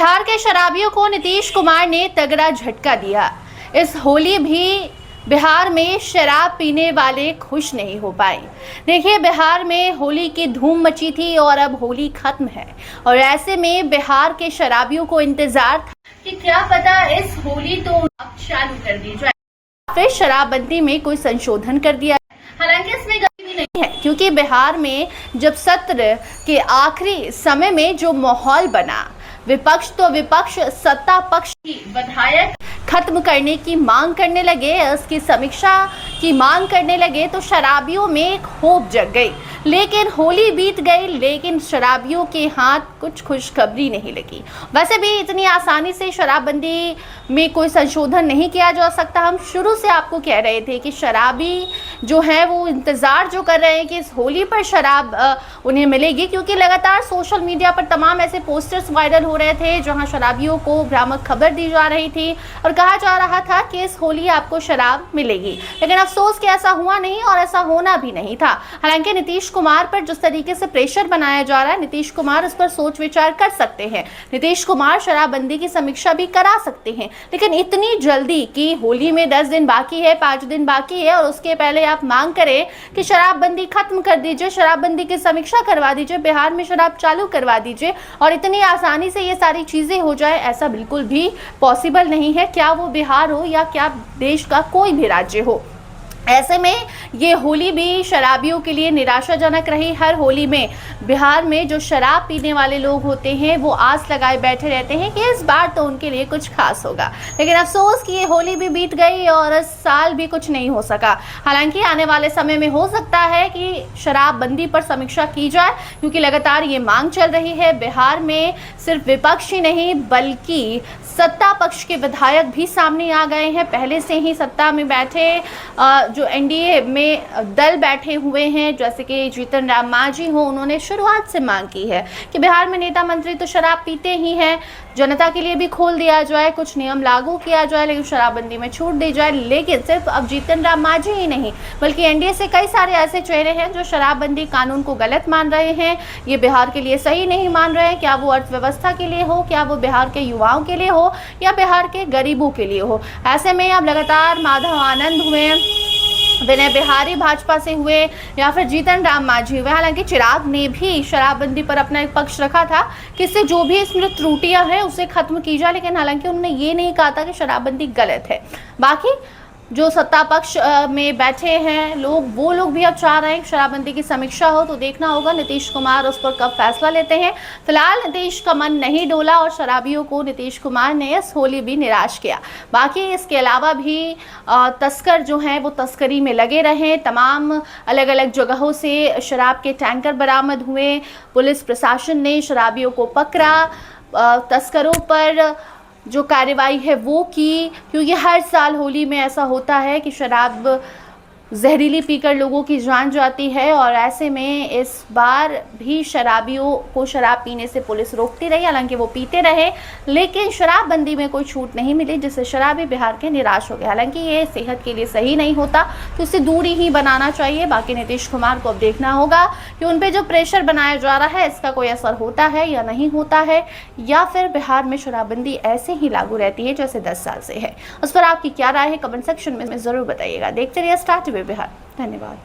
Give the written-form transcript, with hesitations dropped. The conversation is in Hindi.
बिहार के शराबियों को नीतीश कुमार ने तगड़ा झटका दिया। इस होली भी बिहार में शराब पीने वाले खुश नहीं हो पाए। देखिए, बिहार में होली की धूम मची थी और अब होली खत्म है और ऐसे में बिहार के शराबियों को इंतजार था कि क्या पता इस होली तो अब चालू कर दी जाए, फिर शराबबंदी में कोई संशोधन कर दिया। हालांकि इसमें गलती भी नहीं है, क्योंकि बिहार में जब सत्र के आखिरी समय में जो माहौल बना, विपक्ष तो विपक्ष सत्ता पक्ष की विधायक खत्म करने की मांग करने लगे, उसकी समीक्षा की मांग करने लगे, तो शराबियों में एक होप जग गई। लेकिन होली बीत गई, लेकिन शराबियों के हाथ कुछ खुशखबरी नहीं लगी। वैसे भी इतनी आसानी से शराबबंदी में कोई संशोधन नहीं किया जा सकता। हम शुरू से आपको कह रहे थे कि शराबी जो है वो इंतज़ार जो कर रहे हैं कि इस होली पर शराब उन्हें मिलेगी, क्योंकि लगातार सोशल मीडिया पर तमाम ऐसे पोस्टर्स वायरल हो रहे थे जहां शराबियों को भ्रामक खबर दी जा रही थी और कहा जा रहा था कि इस होली आपको शराब मिलेगी। लेकिन अफसोस कि ऐसा हुआ नहीं और ऐसा होना भी नहीं था। हालांकि नीतीश कुमार पर जिस तरीके से प्रेशर बनाया जा रहा है, नीतीश कुमार इस पर सोच विचार कर सकते हैं। नीतीश कुमार शराबबंदी की समीक्षा भी करा सकते हैं, लेकिन इतनी जल्दी कि होली में 10 दिन बाकी है, 5 दिन बाकी है और उसके पहले आप मांग करें कि शराबबंदी खत्म कर दीजिए, शराबबंदी की समीक्षा करवा दीजिए, बिहार में शराब चालू करवा दीजिए और इतनी आसानी से ये सारी चीजें हो जाए, ऐसा बिल्कुल भी पॉसिबल नहीं है। क्या वो बिहार हो या क्या देश का कोई भी राज्य हो। ऐसे में ये होली भी शराबियों के लिए निराशाजनक रही। हर होली में बिहार में जो शराब पीने वाले लोग होते हैं वो आस लगाए बैठे रहते हैं कि इस बार तो उनके लिए कुछ खास होगा, लेकिन अफसोस कि ये होली भी बीत गई और इस साल भी कुछ नहीं हो सका। हालांकि आने वाले समय में हो सकता है कि शराबबंदी पर समीक्षा की जाए, क्योंकि लगातार ये मांग चल रही है। बिहार में सिर्फ विपक्ष ही नहीं बल्कि सत्ता पक्ष के विधायक भी सामने आ गए हैं। पहले से ही सत्ता में बैठे जो एनडीए में दल बैठे हुए हैं, जैसे कि जीतन राम मांझी हो, उन्होंने शुरुआत से मांग की है कि बिहार में नेता मंत्री तो शराब पीते ही हैं, जनता के लिए भी खोल दिया जाए, कुछ नियम लागू किया जाए, लेकिन शराबबंदी में छूट दी जाए। लेकिन सिर्फ अब जीतन राम मांझी ही नहीं बल्कि एनडीए से कई सारे ऐसे चेहरे हैं जो शराबबंदी कानून को गलत मान रहे हैं, ये बिहार के लिए सही नहीं मान रहे हैं। क्या वो अर्थव्यवस्था के लिए हो, क्या वो बिहार के युवाओं के लिए हो या बिहार के गरीबों के लिए हो। ऐसे में अब लगातार माधव आनंद हुए, विनय बिहारी भाजपा से हुए या फिर जीतन राम मांझी हुए। हालांकि चिराग ने भी शराबबंदी पर अपना एक पक्ष रखा था कि इससे जो भी इसमें त्रुटियां हैं उसे खत्म की जाए, लेकिन हालांकि उन्होंने ये नहीं कहा था कि शराबबंदी गलत है। बाकी जो सत्ता पक्ष में बैठे हैं लोग, वो लोग भी अब चाह रहे हैं कि शराबबंदी की समीक्षा हो, तो देखना होगा नीतीश कुमार उस पर कब फैसला लेते हैं। फिलहाल नीतीश का मन नहीं डोला और शराबियों को नीतीश कुमार ने इस होली भी निराश किया। बाकी इसके अलावा भी तस्कर जो हैं वो तस्करी में लगे रहे। तमाम अलग अलग जगहों से शराब के टैंकर बरामद हुए, पुलिस प्रशासन ने शराबियों को पकड़ा, तस्करों पर जो कार्रवाई है वो की, क्योंकि हर साल होली में ऐसा होता है कि शराब जहरीली पीकर लोगों की जान जाती है और ऐसे में इस बार भी शराबियों को शराब पीने से पुलिस रोकती रही। हालांकि वो पीते रहे, लेकिन शराबबंदी में कोई छूट नहीं मिली, जिससे शराबी बिहार के निराश हो गए। हालांकि ये सेहत के लिए सही नहीं होता, तो इससे दूरी ही बनाना चाहिए। बाकी नीतीश कुमार को अब देखना होगा कि उन पर जो प्रेशर बनाया जा रहा है इसका कोई असर होता है या नहीं होता है, या फिर बिहार में शराबबंदी ऐसे ही लागू रहती है जैसे 10 साल से है। उस पर आपकी क्या राय है, कमेंट सेक्शन में ज़रूर बताइएगा। देखते रहिए स्टार टीवी बिहार। धन्यवाद।